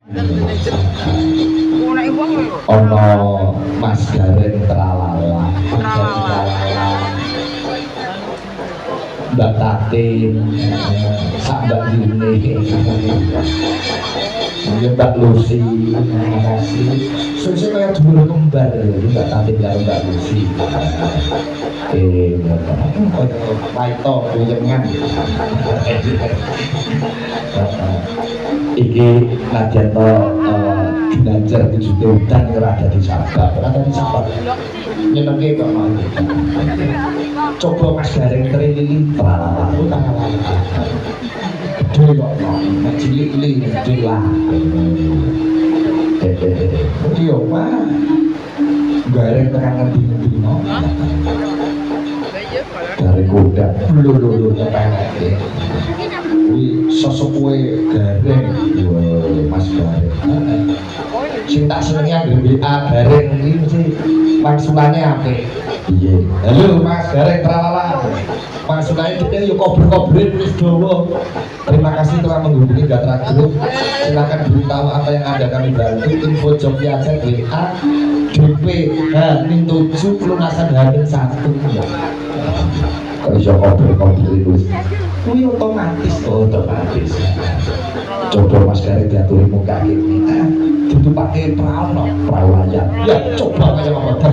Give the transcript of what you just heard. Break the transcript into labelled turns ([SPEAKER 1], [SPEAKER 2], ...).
[SPEAKER 1] Ono Mas Gareng Tralala, Mbak Tatin, Sak Mbak Yuni, Mbak Lucy, terima kasih. Sukses kayak dulu kembar, Mbak Tatin karo Mbak Lucy. Maito kuyengan. Iki najan to Ginanjar wujudnya hutan ngerada di Sabah, rada di Sabah nyenengke kok mau. Coba Mas Gareng Trililing Tralala itu tangan gede kok no, cilik-cilik gede lah. Iya mah Gareng tekan ngendi-ngendi no. Dari kuda lulu tepelek ya. Wih sosok kue Gareng, Mas Gareng. Sing tak senengnya BBA Gareng ini mesti maksulannya apa? Iya. Halo Mas Gareng Tralala. Maksulannya kita yuk kober-koberin wis dowo. Terima kasih telah menghubungi Gatra Group. Silakan beritahu apa yang ada kami bantu. Info job aja WA DP H-7 pelunasan H-1. Kalau bisa kober-koberin wis. Kuwi otomatis. Coba Mas Gareng diaturi muka ini. Itu pakai perahu layar. Ya coba kayak apa?